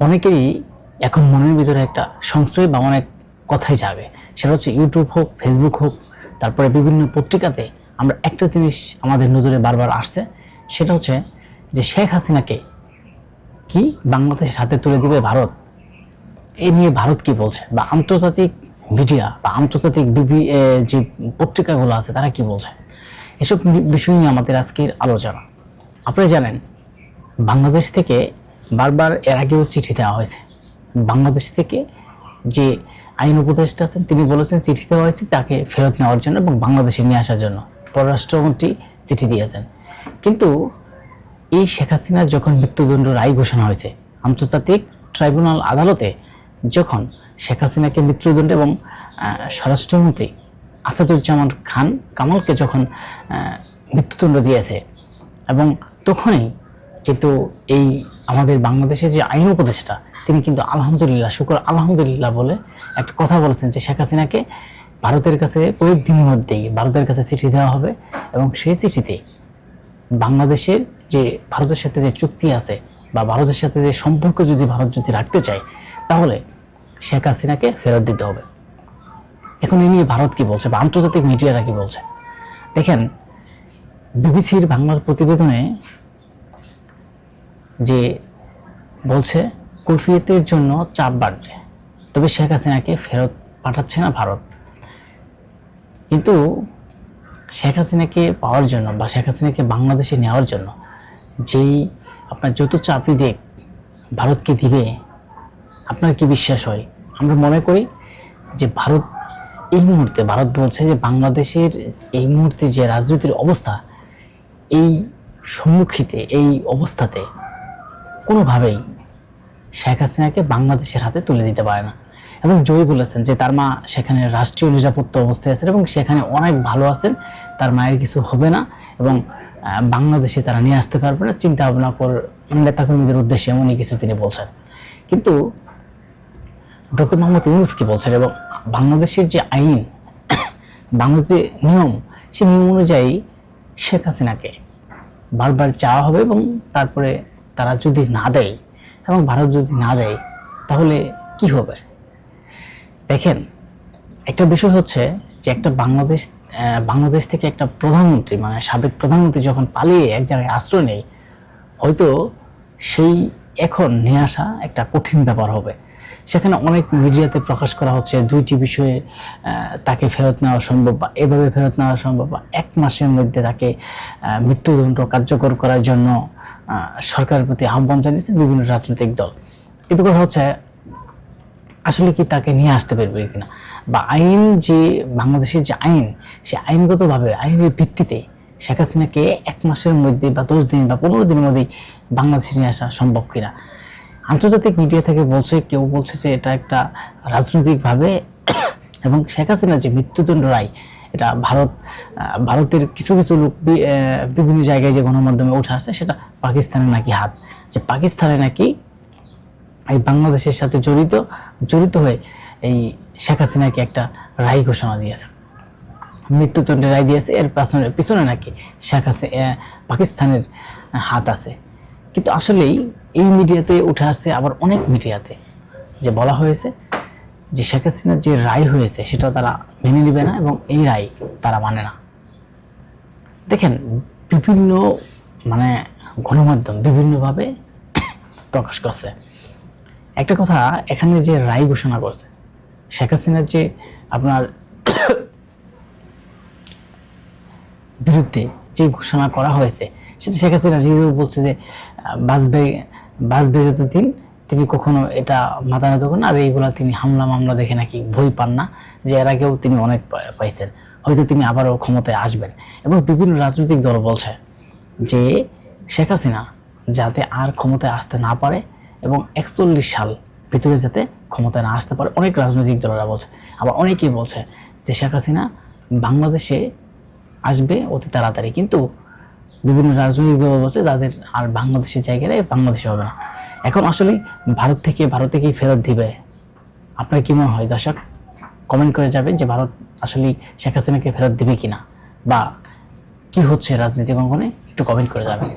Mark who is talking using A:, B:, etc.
A: অনেকেরই এখন মনের ভিতরে একটা সংশয় বা অনেক কথাই জাগে, সেটা হচ্ছে ইউটিউব হোক, ফেসবুক হোক, তারপরে বিভিন্ন পত্রিকাতে আমরা একটা জিনিস আমাদের নজরে বারবার আসছে, সেটা হচ্ছে যে শেখ হাসিনাকে কি বাংলাদেশের হাতে তুলে দিবে ভারত। এই নিয়ে ভারত কি বলছে, বা আন্তর্জাতিক মিডিয়া বা আন্তর্জাতিক যে পত্রিকাগুলো আছে তারা কি বলছে, এসব বিষয় নিয়ে আমাদের আজকের আলোচনা। আপনারা জানেন বাংলাদেশ থেকে বারবার এর আগেও চিঠি দেওয়া হয়েছে। বাংলাদেশ থেকে যে আইন উপদেষ্টা আছেন তিনি বলেছেন চিঠি দেওয়া হয়েছে তাকে ফেরত নেওয়ার জন্য এবং বাংলাদেশে নিয়ে আসার জন্য। পররাষ্ট্রমন্ত্রী চিঠি দিয়েছেন। কিন্তু এই শেখ হাসিনা যখন মৃত্যুদণ্ড রায় ঘোষণা হয়েছে আন্তর্জাতিক ট্রাইব্যুনাল আদালতে, যখন শেখ হাসিনাকে মৃত্যুদণ্ড এবং স্বরাষ্ট্রমন্ত্রী আসাদুজ্জামান খান কামালকে যখন মৃত্যুদণ্ড দিয়েছে, এবং তখনই কিন্তু এই আমাদের বাংলাদেশের যে আইন উপদেষ্টা তিনি কিন্তু আলহামদুলিল্লাহ, শুকর আলহামদুলিল্লাহ বলে একটা কথা বলেছেন যে শেখ হাসিনাকে ভারতের কাছে কয়েকদিনের মধ্যেই ভারতের কাছে চিঠি দেওয়া হবে, এবং সেই চিঠিতে বাংলাদেশের যে ভারতের সাথে যে চুক্তি আছে বা ভারতের সাথে যে সম্পর্ক যদি ভারত যদি রাখতে চায় তাহলে শেখ হাসিনাকে ফেরত দিতে হবে। এখন এই নিয়ে ভারত কি বলছে বা আন্তর্জাতিক মিডিয়ারা কি বলছে দেখেন। বিবিসির বাংলার প্রতিবেদনে যে বলছে কৈফিয়তের জন্য চাপ বাড়বে, তবে শেখ হাসিনাকে ফেরত পাঠাচ্ছে না ভারত। কিন্তু শেখ হাসিনাকে পাওয়ার জন্য বা শেখ হাসিনাকে বাংলাদেশে নেওয়ার জন্য যেই আপনার যত চাপই দেখ ভারতকে দিবে, আপনার কি বিশ্বাস হয়? আমরা মনে করি যে ভারত এই মুহূর্তে, ভারত বলছে যে বাংলাদেশের এই মুহূর্তে যে রাজনীতির অবস্থা, এই সম্মুখীতে এই অবস্থাতে কোনোভাবেই শেখ হাসিনাকে বাংলাদেশের হাতে তুলে দিতে পারে না। এবং জয় বলেছেন যে তার মা সেখানে রাষ্ট্রীয় নিরাপত্তা অবস্থায় আছেন এবং সেখানে অনেক ভালো আছেন, তার মায়ের কিছু হবে না এবং বাংলাদেশে তারা নিয়ে আসতে পারবে না, চিন্তা ভাবনা করে নেতাকর্মীদের উদ্দেশ্যে এমনই কিছু তিনি বলছেন। কিন্তু ডক্টর মোহাম্মদ ইউনূস কি বলছেন, এবং বাংলাদেশের যে আইন, বাংলাদেশের নিয়ম, সেই নিয়ম অনুযায়ী শেখ হাসিনাকে বারবার চাওয়া হবে এবং তারপরে তারা যদি না দেয় এবং ভারত যদি না দেয় তাহলে কি হবে? দেখেন, একটা বিষয় হচ্ছে যে একটা বাংলাদেশ থেকে একটা প্রধানমন্ত্রী, মানে সাবেক প্রধানমন্ত্রী যখন পালিয়ে এক জায়গায় আশ্রয় নেয়, হয়তো সেই এখন নিয়ে আসা একটা কঠিন ব্যাপার হবে। সেখানে অনেক মিডিয়াতে প্রকাশ করা হচ্ছে দুইটি বিষয়ে তাকে ফেরত নেওয়া সম্ভব, বা এভাবে ফেরত নেওয়া সম্ভব, বা 1 মাসের মধ্যে তাকে মৃত্যুদণ্ড কার্যকর করার জন্য সরকারের প্রতি আহ্বান জানিয়েছে বিভিন্ন রাজনৈতিক দল। কিন্তু কথা হচ্ছে আসলে কি তাকে নিয়ে আসতে পারবে কিনা, বা আইন যে বাংলাদেশের যে আইন, সে আইনগতভাবে আইনের ভিত্তিতে শেখ হাসিনাকে 1 মাসের মধ্যে বা 10 দিন বা 15 দিনের মধ্যেই বাংলাদেশে নিয়ে আসা সম্ভব কিনা। আন্তর্জাতিক মিডিয়া থেকে বলছে, কেউ বলছে যে এটা একটা রাজনৈতিকভাবে এবং শেখ হাসিনার যে মৃত্যুদণ্ড রায়, এটা ভারতের কিছু কিছু লোক বিভিন্ন জায়গায় যে গণমাধ্যমে উঠে আসছে সেটা পাকিস্তানের নাকি হাত, যে পাকিস্তানে নাকি এই বাংলাদেশের সাথে জড়িত হয়ে এই শেখ হাসিনাকে একটা রায় ঘোষণা দিয়েছে, মৃত্যুদণ্ডের রায় দিয়েছে। এর পিছনে নাকি শেখ হাসিনা পাকিস্তানের হাত আছে। কিন্তু আসলেই এই মিডিয়াতে উঠে আসছে, আবার অনেক মিডিয়াতে যে বলা হয়েছে যে শেখ হাসিনার যে রায় হয়েছে সেটা তারা মেনে নেবে না এবং এই রায় তারা মানে না। দেখেন, বিভিন্ন গণমাধ্যম বিভিন্নভাবে প্রকাশ করছে। একটা কথা, এখানে যে রায় ঘোষণা করছে শেখ হাসিনার যে আপনার বিরুদ্ধে যে ঘোষণা করা হয়েছে, সেটা শেখ হাসিনা নিজেও বলছে যে বাঁচবে যতদিন তিনি কখনো এটা মাথা নত করেন, আর এইগুলা তিনি হামলা মামলা দেখে নাকি ভয় পান না, যে এর আগেও তিনি অনেক পাইছেন, হয়তো তিনি আবারও ক্ষমতায় আসবেন। এবং বিভিন্ন রাজনৈতিক দল বলছে যে শেখ হাসিনা যাতে আর ক্ষমতায় আসতে না পারে এবং 41 সাল ভিতরে যাতে ক্ষমতায় না আসতে পারে, অনেক রাজনৈতিক দলেরা বলছে। আবার অনেকেই বলছে যে শেখ হাসিনা বাংলাদেশে আসবে অতি তাড়াতাড়ি, কিন্তু বিভিন্ন রাজনৈতিক দল বলছে যাদের আর বাংলাদেশের জায়গায় বাংলাদেশে হবে না। এখন আসলে ভারতেকেই ফেরত দিবে। আপনার কি মনে হয় দর্শক? কমেন্ট করে যাবেন যে ভারত আসলে শেখ হাসিনাকে ফেরত দিবে কিনা, বা কি হচ্ছে রাজনীতি অঙ্গনে, একটু কমেন্ট করে যাবেন।